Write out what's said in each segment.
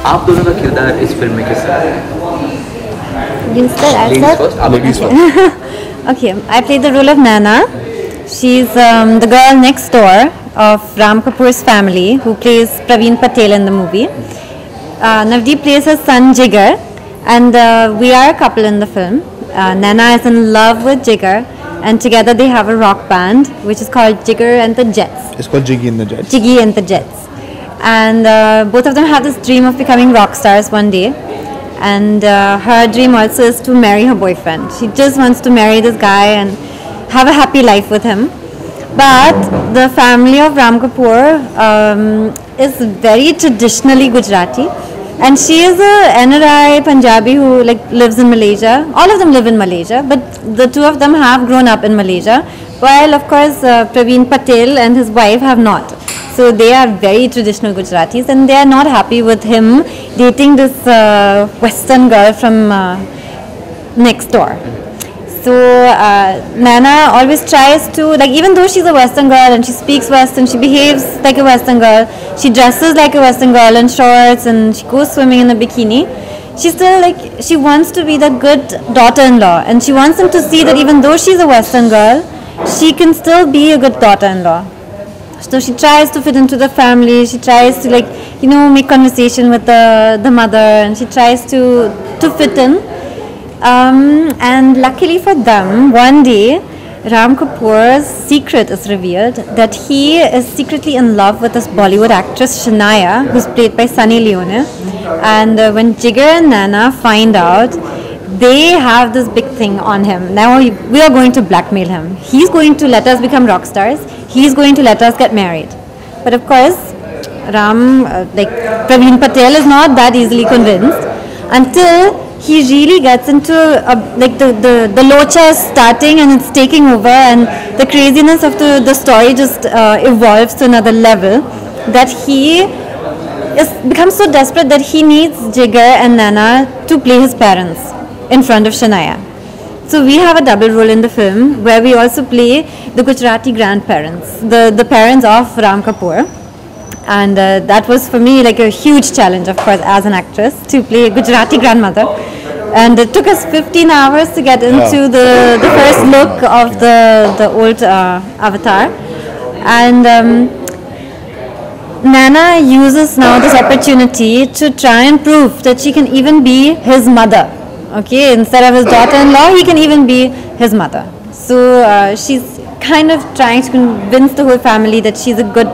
आप दोनों का किरदार इस फिल्म में कैसा है? Ladies first. Ladies first. Okay, I played the role of Nana. She's the girl next door of Ram Kapoor's family, who plays Praveen Patel in the movie. Navdeep plays her son Jigar, and we are a couple in the film. Nana is in love with Jigar, and together they have a rock band which is called Jigar and the Jets. It's called Jiggy and the Jets. Jiggy and the Jets. And both of them have this dream of becoming rock stars one day. And her dream also is to marry her boyfriend. She just wants to marry this guy and have a happy life with him. But the family of Ram Kapoor is very traditionally Gujarati, and she is a NRI Punjabi who lives in Malaysia. All of them live in Malaysia, but the two of them have grown up in Malaysia, while of course Praveen Patel and his wife have not. So they are very traditional Gujaratis, and they are not happy with him dating this Western girl from next door. So Nana always tries to, even though she's a Western girl and she speaks Western, she behaves like a Western girl, she dresses like a Western girl in shorts, and she goes swimming in a bikini. She still she wants to be the good daughter-in-law, and she wants him to see that even though she's a Western girl, she can still be a good daughter-in-law. So she tries to fit into the family. She tries to make conversation with the mother, and she tries to fit in. And luckily for them, one day Ram Kapoor's secret is revealed, that he is secretly in love with this Bollywood actress Shania, who's played by Sunny Leone. And when Jigar and Nana find out, they have this big thing on him. Now we are going to blackmail him. He's going to let us become rock stars. He's going to let us get married. But of course, Praveen Patel is not that easily convinced until he really gets into the Locha is starting and it's taking over, and the craziness of the story just evolves to another level, that he becomes so desperate that he needs Jigar and Nana to play his parents in front of Shania. So we have a double role in the film where we also play the Gujarati grandparents, the parents of Ram Kapoor. And that was for me a huge challenge, of course, as an actress, to play a Gujarati grandmother. And it took us 15 hours to get into the first look of the old avatar. And Nana uses now this opportunity to try and prove that she can even be his mother. Okay, instead of his daughter-in-law, he can even be his mother. So she's kind of trying to convince the whole family that she's a good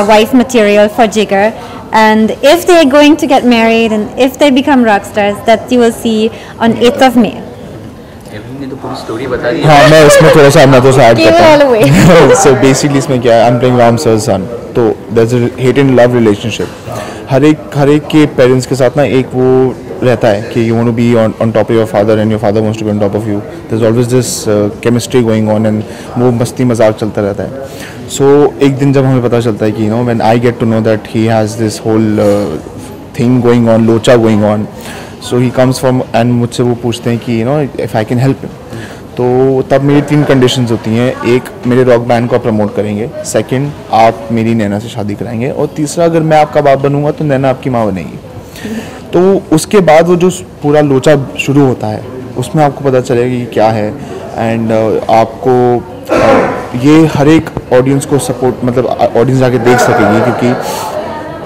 wife material for Jigar, and if they're going to get married and if they become rock stars, that you will see on 8th of May. Evelyn ने तो पूरी story बता दी। हाँ, मैं इसमें थोड़ा सा add करता हूँ। So basically इसमें क्या है, I'm playing Ram sir's son. तो there's a hate and love relationship. हर एक के पेरेंट्स के साथ ना एक वो रहता है कि you want to be on top of your father and your father wants to be on top of you. There's always this chemistry going on and वो मस्ती मजाक चलता रहता है. So एक दिन जब हमें पता चलता है कि when I get to know that he has this whole thing going on, Locha going on, so he comes from and मुझसे वो पूछते हैं कि if I can help him. तो तब मेरी 3 कंडीशंस होती हैं. एक, मेरे रॉक बैंड को आप प्रमोट करेंगे. सेकंड, आप मेरी नैना से शादी कराएंगे. और तीसरा, अगर मैं आपका बाप बनूंगा तो नैना आपकी माँ बनेगी. तो उसके बाद वो जो पूरा लोचा शुरू होता है उसमें आपको पता चलेगा कि क्या है. एंड आपको ये हर एक ऑडियंस को सपोर्ट, मतलब ऑडियंस जाके देख सकेगी, क्योंकि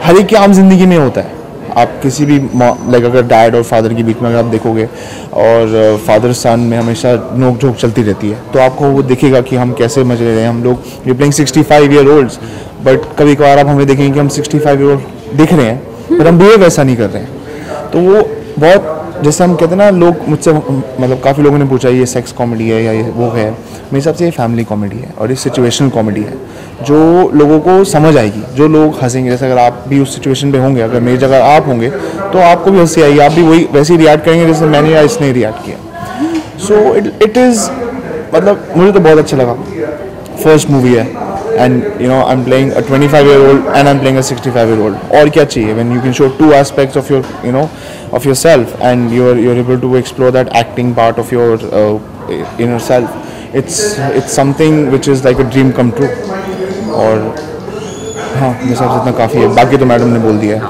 हर एक की आम जिंदगी में होता है. आप किसी भी अगर डैड और फादर के बीच में अगर आप देखोगे और फादर सन में हमेशा नोक झोंक चलती रहती है, तो आपको वो दिखेगा कि हम कैसे मजे ले रहे हैं. हम लोग we playing 65 year olds, but कभी कभार आप हमें देखेंगे कि हम 65 ईयर ओल्ड दिख रहे हैं पर हम बिहेव वैसा नहीं कर रहे हैं. तो वो बहुत, जैसे हम कहते हैं ना, लोग मुझसे मतलब काफ़ी लोगों ने पूछा ये सेक्स कॉमेडी है या ये वो है. मेरे हिसाब से ये फैमिली कॉमेडी है और ये सिचुएशनल कॉमेडी है जो लोगों को समझ आएगी, जो लोग हंसेंगे. जैसे अगर आप भी उस सिचुएशन पे होंगे, अगर मेरी जगह आप होंगे तो आपको भी हंसी आएगी, आप भी वही वैसे ही रिएक्ट करेंगे जैसे मैंने या इसने रिएक्ट किया. सो इट इज़, मतलब मुझे तो बहुत अच्छा लगा. फर्स्ट मूवी है and I'm playing a 25-year-old and I'm playing a 65-year-old. और क्या चाहिए when you can show 2 aspects of your of yourself and you're able to explore that acting part of your inner self. It's something which is like a dream come true. और हाँ मेरे हिसाब से इतना काफ़ी है, बाकी तो मैडम ने बोल दिया है।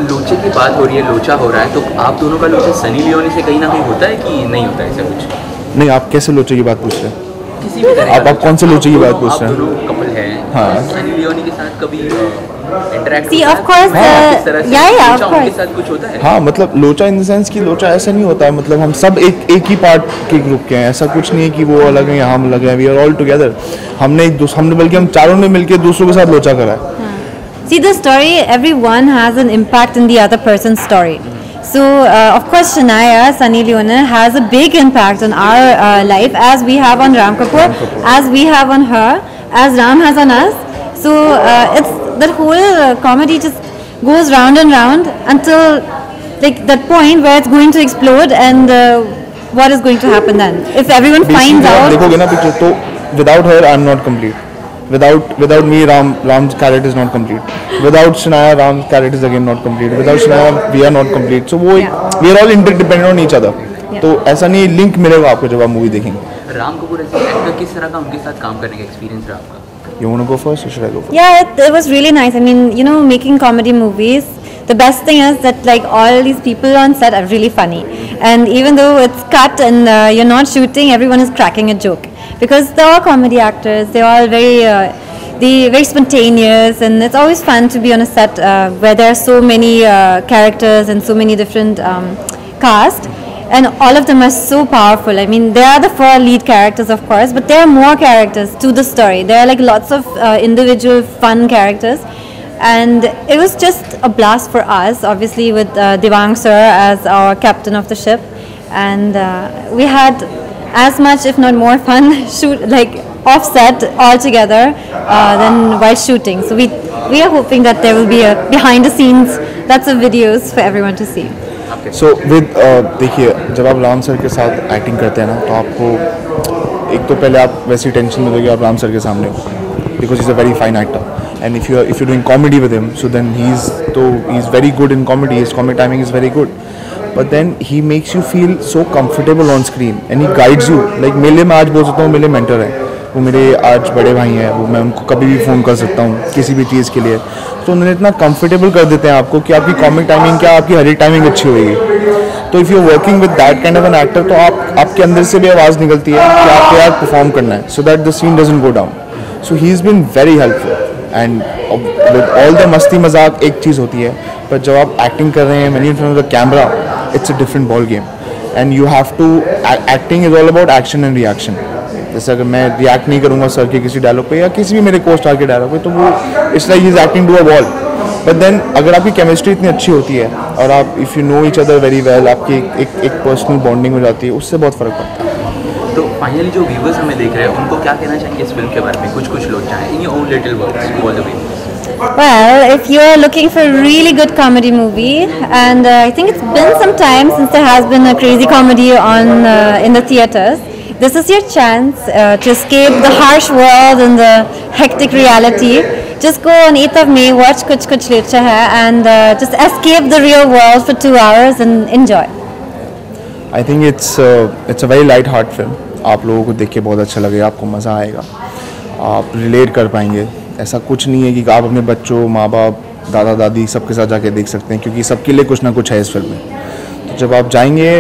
लोचे की बात हो रही है, लोचा हो रहा है, तो आप दोनों का लोचा सनी लियोनी से कहीं ना कहीं होता है कि नहीं होता है ऐसा कुछ? नहीं, आप कैसे लोचे की बात पूछ रहे हैं? किसी भी तरह आप कौन से लोचे की बात पूछ रहे हैं? आप दोनों कपल हैं, हाँ। सनी लियोनी के साथ कभी interact See, of course, yeah, of उनके course. साथ कुछ होता है? हाँ मतलब लोचा इन द सेंस कि लोचा ऐसा नहीं होता है, मतलब हम सब एक ही पार्ट के ग्रुप के हैं, ऐसा कुछ नहीं है कि वो अलग है या हम अलग हैं, वी आर ऑल टुगेदर। हमने बल्कि हम चारों ने मिलकर दूसरों के साथ लोचा करा है। See, the story, everyone has an impact in the other person's story. So, of course, Shania, Sunny Leone has a big impact on our life, as we have on Ram Kapoor, as we have on her, as Ram has on us. So, it's that whole comedy just goes round and round until like that point where it's going to explode, and what is going to happen then? If everyone finds out. देखोगे ना picture तो without her I am not complete. Without me, Ram's character is not complete. Without Shania, Ram's character is again not complete. Without Shania, we are not complete. So we are all interdependent on each other. तो ऐसा नहीं link मिलेगा आपको जब आप movie देखेंगे। राम कपूर ऐसे actor किस तरह का उनके साथ काम करने का एक्सपीरियंस रहा आपका? You want to go first or should I go first? Yeah, it was really nice. I mean, you know, making comedy movies, the best thing is that like all these people on set are really funny, and even though it's cut and you're not shooting, everyone is cracking a joke because they're all comedy actors. They're all very spontaneous, and it's always fun to be on a set where there are so many characters and so many different cast. And all of them are so powerful. I mean, there are the 4 lead characters, of course, but there are more characters to the story. There are like lots of individual fun characters, and it was just a blast for us, obviously with Devang sir as our captain of the ship, and we had as much, if not more, fun offset all together than while shooting. So we are hoping that there will be a behind the scenes, lots of videos for everyone to see. सो देखिए जब आप Ram sir के साथ acting करते हैं ना तो आपको एक तो पहले आप वैसी टेंशन में दोगे आप राम सर के सामने हो because is a very fine actor and if you doing comedy with him so then he is very good in comedy, his comedy timing is very good, but then he makes you feel so comfortable on screen and he guides you. Like मेरे मैं आज बोल सकता हूँ मेरे mentor हैं, वो मेरे आज बड़े भाई हैं, वो मैं उनको कभी भी फ़ोन कर सकता हूँ किसी भी चीज़ के लिए। तो उन्होंने इतना कंफर्टेबल कर देते हैं आपको कि आपकी कॉमिक टाइमिंग क्या, आपकी हर एक टाइमिंग अच्छी होगी। तो if you working with that kind of an actor तो आपके अंदर से भी आवाज़ निकलती है कि आपको यार परफॉर्म करना है so that the scene doesn't go down. So he is been very helpful and with all the मस्ती मजाक एक चीज़ होती है, पर जब आप एक्टिंग कर रहे हैं when you in front of the camera it's a different ball game and you have to acting is all about action and reaction. जैसे अगर मैं रिएक्ट नहीं करूँगा सर के किसी डायलॉग पे या किसी भी मेरे को स्टार के डायलॉग पे तो वो it's like he is acting to a wall. But then अगर आपकी केमिस्ट्री इतनी अच्छी होती है और आप if you know each other very well, आपकी एक पर्सनल बॉन्डिंग हो जाती है, उससे बहुत फ़र्क पड़ता है। तो फाइनली जो व्यूवर्स हमें देख रहे हैं उनको क्या कहना चाहेंगे इस फिल्म के बारे में? कुछ लोग चाहें in your own little words to all the viewers. Well, if you are looking for a really good comedy movie, and I think it's been some time since there has been a crazy comedy on in the theaters, this is your chance to escape the harsh world and the hectic reality. Just go on 8th of May, watch Kuch Locha hai, and just escape the real world for 2 hours and enjoy. I think it's a very light heart film. आप लोगों को देख के बहुत अच्छा लगेगा, आपको मज़ा आएगा, आप रिलेट कर पाएंगे। ऐसा कुछ नहीं है कि आप अपने बच्चों, माँ बाप, दादा दादी सबके साथ जाके देख सकते हैं क्योंकि सबके लिए कुछ ना कुछ है इस फिल्म में। तो जब आप जाएंगे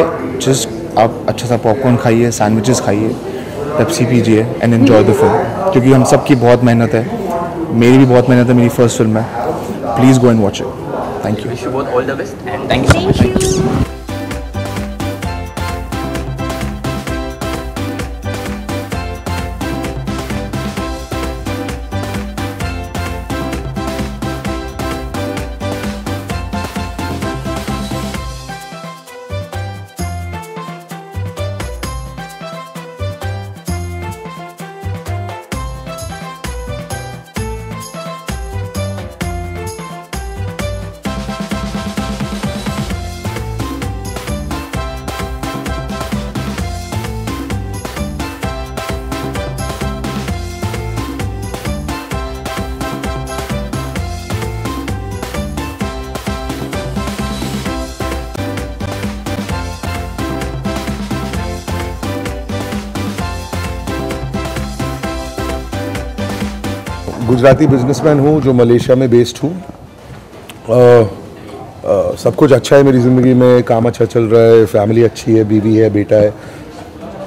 जस्ट आप अच्छा सा पॉपकॉर्न खाइए, सैंडविचेस खाइए, पेप्सी पीजिए एंड एन्जॉय द फिल्म क्योंकि हम सबकी बहुत मेहनत है, मेरी भी बहुत मेहनत है, मेरी फर्स्ट फिल्म है। Please go and watch it. Thank you. Wish you both all the best and thank you so much. Gujarati businessman हूँ जो मलेशिया में बेस्ड हूँ। सब कुछ अच्छा है मेरी ज़िंदगी में, काम अच्छा चल रहा है, फैमिली अच्छी है, बीवी है, बेटा है,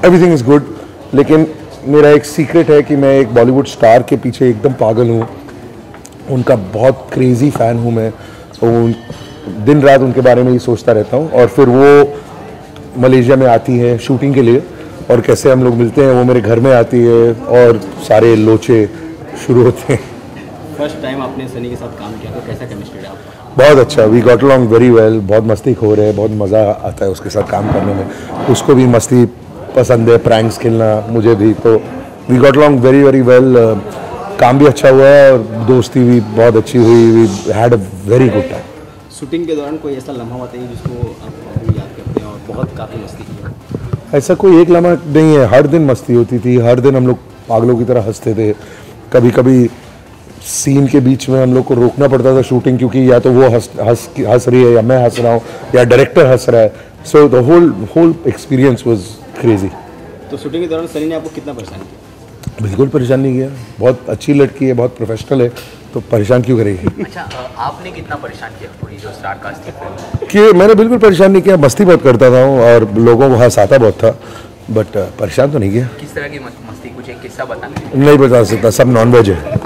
एवरीथिंग इज़ गुड। लेकिन मेरा एक सीक्रेट है कि मैं एक बॉलीवुड स्टार के पीछे एकदम पागल हूँ, उनका बहुत क्रेज़ी फ़ैन हूँ मैं। दिन रात उनके बारे में ही सोचता रहता हूँ। और फिर वो मलेशिया में आती है शूटिंग के लिए, और कैसे हम लोग मिलते हैं, वो मेरे घर में आती है और सारे लोचे शुरू होते हैं। फर्स्ट टाइम आपने सनी के साथ काम किया तो कैसा केमिस्ट्री रहा आपका? बहुत अच्छा, we got along very well, बहुत मस्ती खो रहे हैं, बहुत मज़ा आता है उसके साथ काम करने में। उसको भी मस्ती पसंद है, प्रैंक्स खेलना, मुझे भी, तो we got along very very well. काम भी अच्छा हुआ है और दोस्ती भी बहुत अच्छी हुई, we had a very good time. Shooting के दौरान कोई ऐसा लम्हा बताइए जिसको आप अभी याद करते हैं और बहुत काफ़ी मस्ती की? ऐसा कोई एक लम्हा नहीं है, हर दिन मस्ती होती थी, हर दिन हम लोग पागलों की तरह हंसते थे। कभी कभी सीन के बीच में हम लोग को रोकना पड़ता था शूटिंग, क्योंकि या तो वो हंस रही है या मैं हंस रहा हूँ या डायरेक्टर हंस रहा है। So the whole experience was crazy. तो शूटिंग के दौरान सनी ने आपको कितना परेशान किया? बिल्कुल परेशान नहीं किया, बहुत अच्छी लड़की है, बहुत प्रोफेशनल है, तो परेशान क्यों करेगी? अच्छा, आपने कितना परेशान किया पूरी जो स्टार कास्ट थी? कि मैंने बिल्कुल परेशान नहीं किया, मस्ती बहुत करता था और लोगों को हंसाता बहुत था, बट परेशान तो नहीं किया। किस तरह की मस्ती, कुछ एक किस्सा बताना? नहीं बता सकता, सब नॉनवेज है।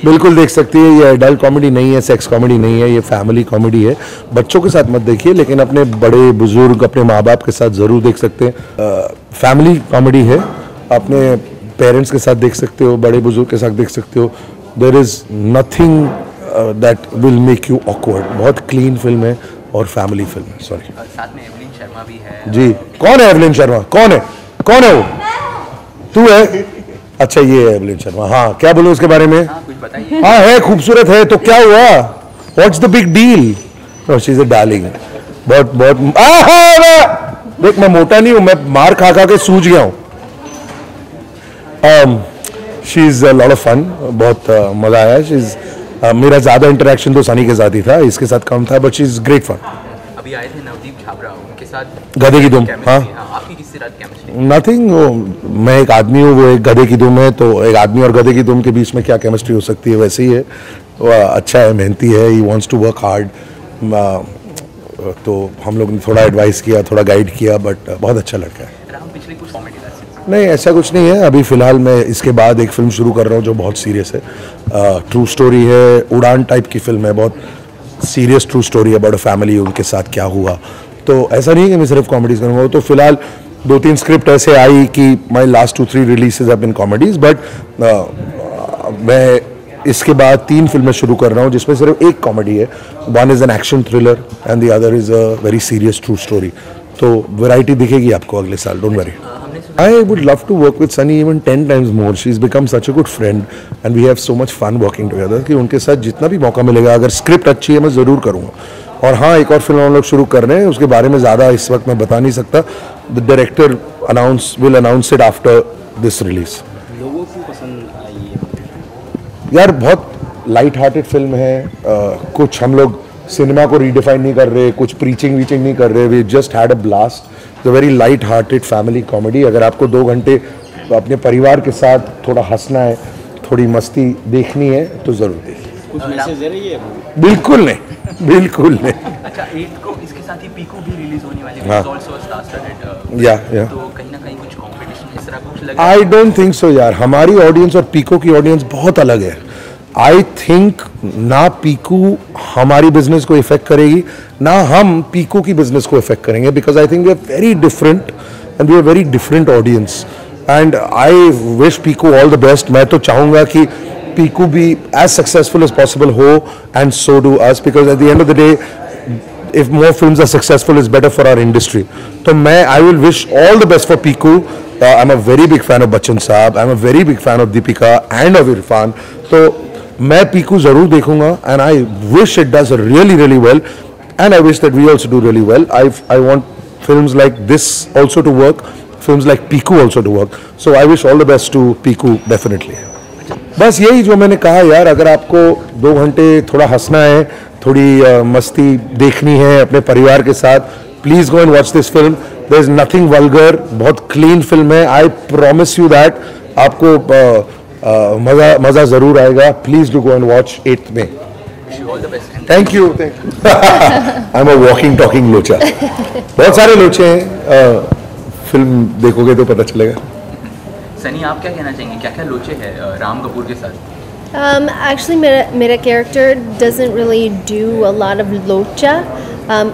बिल्कुल देख सकती है, ये एडल्ट कॉमेडी नहीं है, सेक्स कॉमेडी नहीं है, ये फैमिली कॉमेडी है। बच्चों के साथ मत देखिए, लेकिन अपने बड़े बुजुर्ग, अपने माँ बाप के साथ ज़रूर देख सकते हैं। फैमिली कॉमेडी है, अपने पेरेंट्स के साथ देख सकते हो, बड़े बुजुर्ग के साथ देख सकते हो। There is nothing that will make you awkward. बहुत क्लीन फिल्म है और फैमिली फिल्म है। सॉरी, साथ में एवलिन शर्मा भी है। जी, कौन है एवलिन शर्मा? कौन है वो? तू है? अच्छा, ये है एवलिन शर्मा। हाँ, क्या बोलो उसके बारे में? हाँ, कुछ बताइए। हाँ, है, खूबसूरत है, तो क्या हुआ? What's the big deal? She is a darling. बहुत देख, मैं मोटा नहीं हूं, मैं मार खा खा के सूझ गया हूं। She is a lot of fun, बहुत मजा आया। शी इज मेरा ज्यादा इंटरेक्शन तो सनी के साथ ही था, इसके साथ कम था, but she is great fun. अभी आए थे नवदीप छाबरा, उनके साथ गधे की दुम। हाँ, आपकी किससे रात केमिस्ट्री? नथिंग, मैं एक आदमी हूँ, वो एक गधे की दुम है, तो एक आदमी और गधे की दुम के बीच में क्या केमिस्ट्री हो सकती है? वैसे ही है, वो अच्छा है, मेहनती है, he wants to work hard. तो हम लोग ने थोड़ा एडवाइस किया, थोड़ा गाइड किया, बट बहुत अच्छा लड़का है। राम, पिछले कुछ कॉमेडी नहीं, ऐसा कुछ नहीं है। अभी फिलहाल मैं इसके बाद एक फिल्म शुरू कर रहा हूँ जो बहुत सीरियस है, ट्रू स्टोरी है, उड़ान टाइप की फिल्म है, बहुत सीरियस ट्रू स्टोरी है, बड़ा फैमिली, उनके साथ क्या हुआ। तो ऐसा नहीं है कि मैं सिर्फ कॉमेडीज करूँगा। तो फिलहाल 2-3 स्क्रिप्ट ऐसे आई कि my last 2-3 releases have been comedies, but मैं इसके बाद 3 फिल्में शुरू कर रहा हूँ जिसमें सिर्फ एक कॉमेडी है। One is an action thriller and the other is a very serious true story. तो वैरायटी दिखेगी आपको अगले साल, don't worry. I would love to work with Sunny even 10 times more. She's become such a good friend and we have so much fun working together कि उनके साथ जितना भी मौका मिलेगा, अगर स्क्रिप्ट अच्छी है मैं ज़रूर करूँगा। और हाँ, एक और फिल्म हम लोग शुरू कर रहे हैं, उसके बारे में ज़्यादा इस वक्त मैं बता नहीं सकता। The director will announce it after this release. लोगों को पसंद आई है यार, बहुत लाइट हार्टेड फिल्म है। कुछ हम लोग सिनेमा को रीडिफाइन नहीं कर रहे, कुछ प्रीचिंग वीचिंग नहीं कर रहे, we just had a blast. The very light hearted family comedy. अगर आपको 2 घंटे अपने परिवार के साथ थोड़ा हंसना है, थोड़ी मस्ती देखनी है, तो ज़रूर देखिए। कुछ मैसेज दे रही है? बिल्कुल नहीं, बिल्कुल नहीं। अच्छा, 8 को इसके साथ ही पीकू भी रिलीज होने वाली है, हाँ। also a star-studded, या तो कहीं ना कहीं कुछ कंपटीशन इस तरह कुछ लगा? आई डोंट थिंक सो यार। हमारी ऑडियंस और पीको की ऑडियंस बहुत अलग है। आई थिंक ना पीकू हमारी बिजनेस को इफेक्ट करेगी, ना हम पीकू की बिजनेस को इफेक्ट करेंगे, because I think we are very different and we are very different audience and I wish Piku all the best. मैं तो चाहूँगा कि पीकू भी एज सक्सेसफुल एज पॉसिबल हो and so do us, because at the end of the day if more films are successful is better for our industry. तो मैं I will wish all the best for Piku. I'm a very big fan of Bachchan साहब, I'm a very big fan of Deepika and of Irfan. तो मैं Piku ज़रूर देखूँगा and I wish it does really really well and I wish that we also do really well. I want films like this also to work, films like Piku also to work. So I wish all the best to Piku definitely. बस यही जो मैंने कहा यार, अगर आपको 2 घंटे थोड़ा हंसना है, थोड़ी मस्ती देखनी है अपने परिवार के साथ, please go and watch this film. There is nothing vulgar, बहुत क्लीन फिल्म है। आई प्रॉमिस यू दैट आपको मज़ा ज़रूर आएगा. Please do go and watch 8th में. All the best. Thank you. I am a walking talking लोचा. बहुत सारे लोचे हैं. फिल्म देखोगे तो पता चलेगा. सनी, आप क्या कहना चाहेंगे, क्या क्या लोचे हैं राम कपूर के साथ? Actually, मेरा character doesn't really do a lot of locha.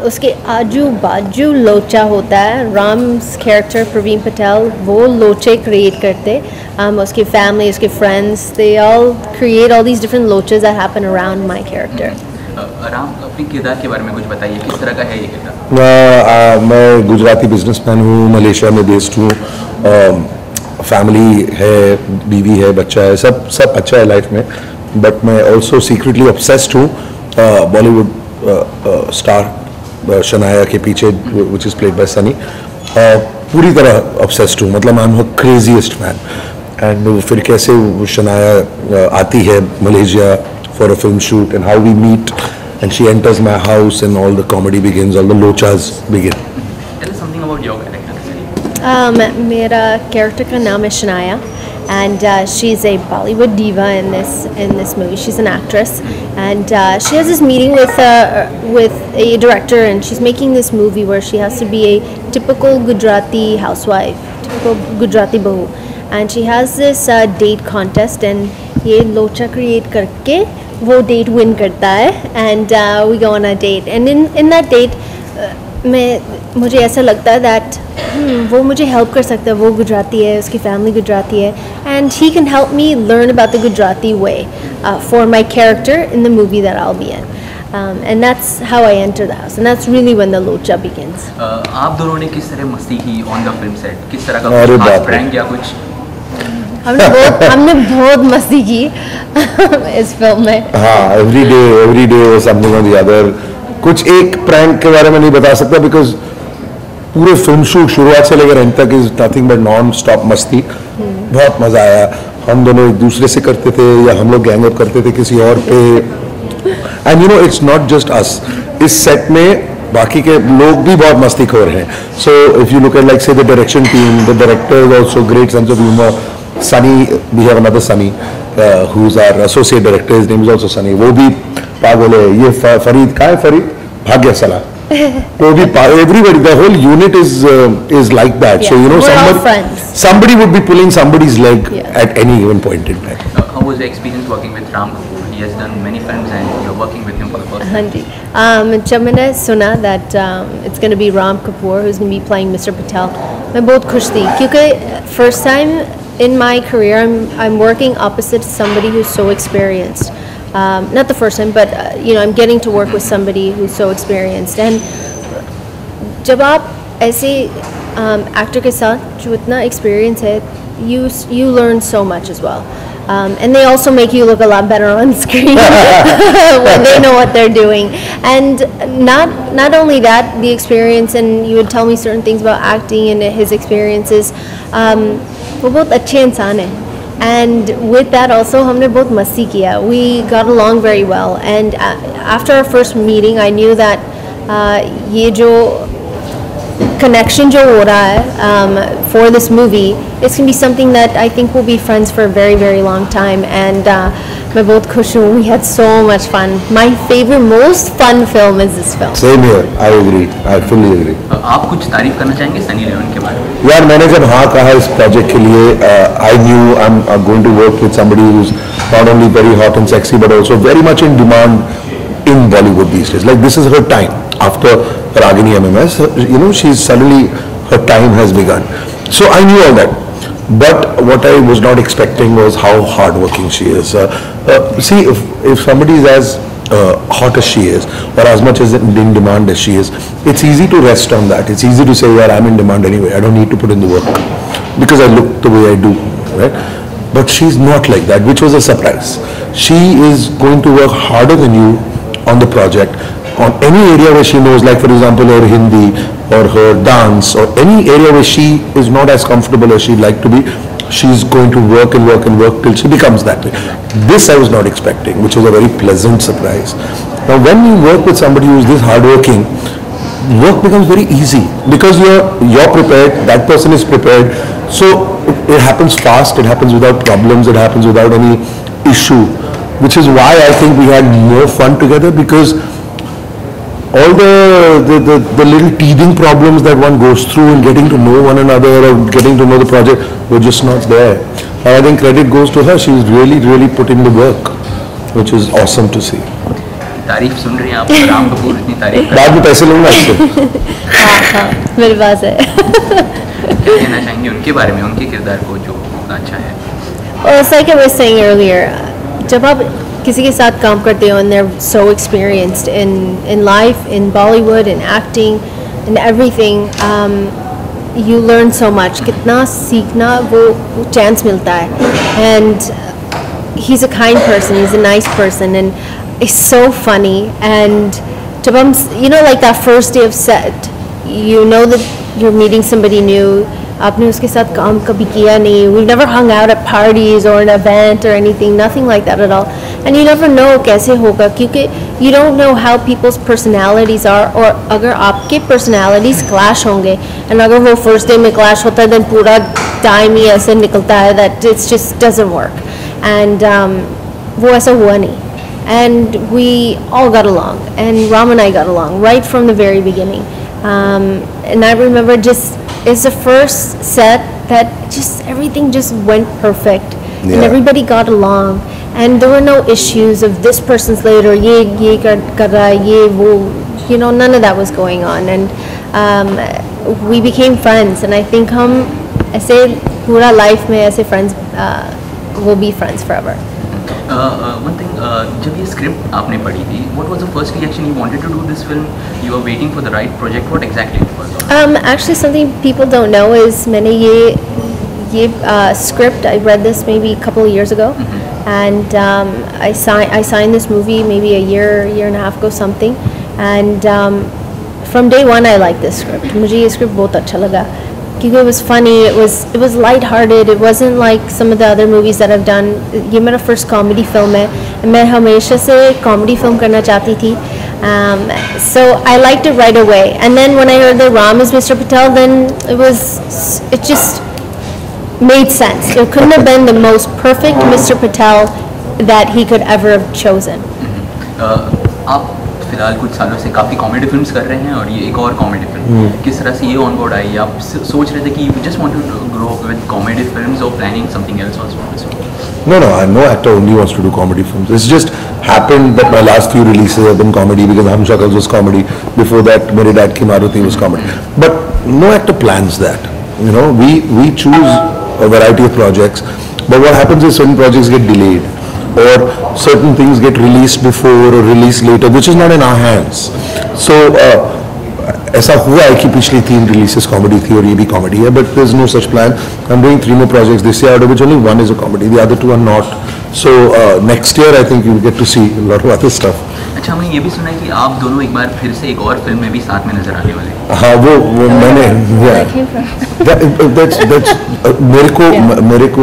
उसके आजू बाजू लोचा होता है. राम्स कैरेक्टर प्रवीण पटेल वो लोचे क्रिएट करते. उसकी फैमिली, उसके friends, they all create all these different lochas that happen around my character. Ram, अपने किरदार के बारे में कुछ बताइए, किस तरह का है ये किरदार? मैं गुजराती बिजनेसमैन हूँ, मलेशिया में बेस्ड हूँ. फैमिली है, बीवी है, बच्चा है, सब अच्छा है लाइफ में. बट मैं ऑल्सो सीक्रेटली ऑब्सेस्ड हूँ बॉलीवुड स्टार शनाया के पीछे, which is played by Sunny. पूरी तरह ऑब्सेस्ड हूँ. मतलब I am her craziest fan. And फिर कैसे वो शनाया आती है Malaysia for a film shoot and how we meet and she enters my house and all the comedy begins, all the लोचास begin. Tell us something about your character. मेरा character का नाम है Shanaya. And she's a Bollywood diva in this movie. She's an actress, and she has this meeting with a director, and she's making this movie where she has to be a typical Gujarati housewife, typical Gujarati bahu, and she has this date contest, and ये लोचा create करके वो date win करता है, and we go on a date, and in that date मुझे ऐसा लगता है that वो मुझे हेल्प कर सकता है. वो गुजराती है, उसकी फैमिली गुजराती है, and he can help me learn about the Gujarati way for my character in the movie that I will be in. And that's how I enter the house, and that's really when the लोचा begins. आप दोनों ने किस तरह मस्ती की on the film set? किस तरह का प्रैंक या कुछ? हमने बहुत मस्ती की इस फिल्म में. हाँ, every day something on the other. कुछ एक प्रैंक के बारे में नहीं बता सकता बिकॉज पूरे फिल्म शूट शुरुआत से लेकर एंड तक is nothing but non stop मस्ती. बहुत मजा आया. हम दोनों एक दूसरे से करते थे या हम लोग गैंग अप करते थे किसी और पे. And you know it's not just us. इस सेट में बाकी के लोग भी बहुत मस्तीखोर हैं. So if you look at like say the direction team, the director is also great sense of humour. Sunny, we have another Sunny who is our associate director, his name is also Sunny. वो भी पागल है. ये फरीद का है, फरीद भाग्यसला. वो भी everybody, the whole unit is like that. Yeah. So you know somebody would be pulling somebody's leg at any given point in time. How was the experience working with Ram Kapoor? He has done many films and you're working with him for the first time. हाँ जी. जब मैंने सुना that it's going to be Ram Kapoor who's going to be playing Mr. Patel, मैं बहुत खुश थी क्योंकि first time in my career I'm working opposite somebody who's so experienced. Not the first time, but you know, I'm getting to work with somebody who's so experienced. And जब आप ऐसे actor के साथ जो इतना experience है, you learn so much as well. And they also make you look a lot better on screen when they know what they're doing. And not only that, the experience, and you would tell me certain things about acting and his experiences. वो बहुत अच्छे इंसान हैं. And with that also, हमने बहुत मस्ती किया. We got along very well. And after our first meeting, I knew that ये जो connection जो हो रहा है for this movie, it's going to be something that I think we'll be friends for a very, very long time. And मैं बहुत खुश हूँ. We had so much fun. My favorite, most fun film is this film. Same here. I agree. I fully agree. आप कुछ तारीफ करना चाहेंगे Sunny Leone के बारे में? यार मैंने जब हाँ कहा इस प्रोजेक्ट के लिए, I knew I'm going to work with somebody who's not only very hot and sexy but also very much in demand in Bollywood these days. Like this is her time after Ragini MMS. You know, she's suddenly, her time has begun. So I knew all that. But what I was not expecting was how hardworking she is. See, if somebody is as hot as she is, or as much as in demand as she is, it's easy to rest on that. It's easy to say, "Yeah, I'm in demand anyway. I don't need to put in the work because I look the way I do." Right? But she's not like that, which was a surprise. She is going to work harder than you on the project, on any area where she knows, like for example her Hindi or her dance or any area where she is not as comfortable as she'd like to be. She's going to work and work and work till she becomes that way. This I was not expecting, which was a very pleasant surprise. Now when you work with somebody who is this hardworking, work becomes very easy because you're prepared, that person is prepared. So it happens fast, it happens without problems, it happens without any issue, which is why I think we had more fun together, because all the little teething problems that one goes through in getting to know one another or getting to know the project were just not there. And I think credit goes to her. She's really put in the work, which is awesome to see. तारीफ सुन रही हैं आप, राम कपूर इतनी तारीफ कर बाद में पैसे लूंगा इससे। हाँ मेरे पास है। क्या कहना चाहेंगे उनके बारे में, उनके किरदार को जो अच्छा है? Well, it's like I was saying earlier, जब आप किसी के साथ काम करते हो and they're so experienced in life, in Bollywood, in acting, in everything, you learn so much. कितना सीखना वो chance मिलता है, and he's a kind person, he's a nice person, and he's so funny. And जब हम, you know, like that first day of set, you know that you're meeting somebody new. आपने उसके साथ काम कभी किया नहीं. We've never hung out at parties or an event or anything, nothing like that at all. And you never know कैसे होगा, क्योंकि you don't know how people's personalities are, और अगर आपके personalities clash होंगे, and अगर वो first day में clash होता है, then पूरा time ही ऐसे निकलता है that it just doesn't work. And वो ऐसा हुआ नहीं. And we all got along, and Ram and I got along right from the very beginning. And I remember just, it's the first set that just everything just went perfect, and everybody got along, and there were no issues of this person's late or ye kar raha hai, ye wo, you know, none of that was going on. And we became friends, and I think hum aise pura life mein aise friends will be friends forever. One thing, जब ये script आपने पढ़ी थी, what was the first reaction? You wanted to do this film, you were waiting for the right project. What exactly it was? Actually, something people don't know is मैंने ये script, I read this maybe a couple of years ago, and I signed this movie maybe a year and a half ago something, and from day one I liked this script. मुझे ये script बहुत अच्छा लगा. It was funny, it was light-hearted, it wasn't like some of the other movies that I've done. ये मेरा first comedy film है, मैं हमेशा से comedy film करना चाहती थी. So I liked it right away. And then when I heard that Ram is Mr. Patel, then it just made sense. It couldn't have been the most perfect Mr. Patel that he could ever have chosen. आप फिलहाल कुछ सालों से काफ़ी comedy films कर रहे हैं, और ये एक और कॉमेडी फिल्म, किस तरह से ये ऑन बोर्ड आई? आप सोच रहे थे कि you just want to grow with comedy films or planning something else also? No, no actor only wants to do comedy films. It's just happened that my last few releases have been comedy, because Hum Shakals was comedy. Before that, Mere Dad Ki Maruti was comedy. But no actor plans that. You know, we choose a variety of projects, but what happens is certain projects get delayed, or certain things get released before or released later, which is not in our hands. So ऐसा हुआ है कि पिछली 3 releases comedy थी और ये भी comedy है, but there's no such plan. I'm doing 3 more projects this year, out of which only 1 is a comedy, the other 2 are not. So next year I think you'll get to see a lot of other stuff. अच्छा, हमने ये भी सुना है कि आप दोनों एक बार फिर से एक और फिल्म में भी साथ में नजर आने वाले हैं। हाँ, वो मैंने मेरे को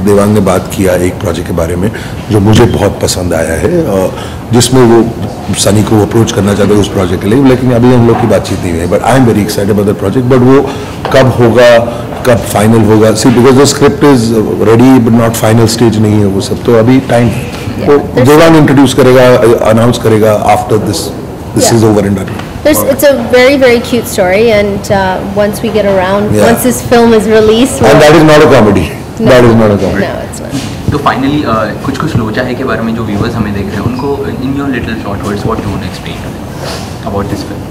देवांग ने बात किया एक प्रोजेक्ट के बारे में जो मुझे बहुत पसंद आया है, जिसमें वो सनी को अप्रोच करना चाहते हैं उस प्रोजेक्ट के लिए, लेकिन अभी हम लोग की बातचीत नहीं हुई है. But I am very excited about the project. But वो कब होगा, कब फाइनल होगा, see because the script is ready but not final stage नहीं है वो सब, तो अभी टाइम वो देवांग इंट्रोड्यूस करेगा, अनाउंस करेगा after this is over and done. It's a very, very cute story, and once we get around, once this film is released, and that is not a comedy. No. That is not a comedy. No, it's not. तो finally कुछ लोचा है के बारे में जो viewers हमें देख रहे हैं उनको in your little short words what you want to explain about this film.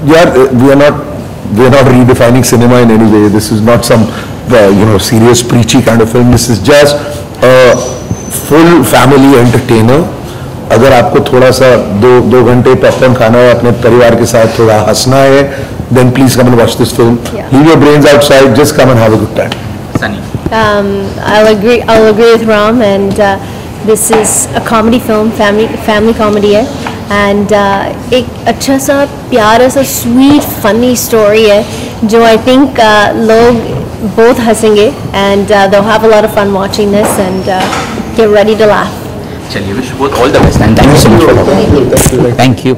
We are not redefining cinema in any way. This is not some serious preachy kind of film. This is just a full family entertainer. अगर आपको थोड़ा सा दो घंटे popcorn खाना है, अपने परिवार के साथ थोड़ा हंसना है, then please come and watch this film. Leave your brains outside, just come and have a good time. Sunny. I'll agree with Ram, and this is a comedy film, family comedy है, and एक अच्छा सा प्यारा सा sweet funny story है जो I think लोग बहुत हंसेंगे, and they'll have a lot of fun watching this, and get ready to laugh. चलिए, wish both all the best and thank you so much for, thank you.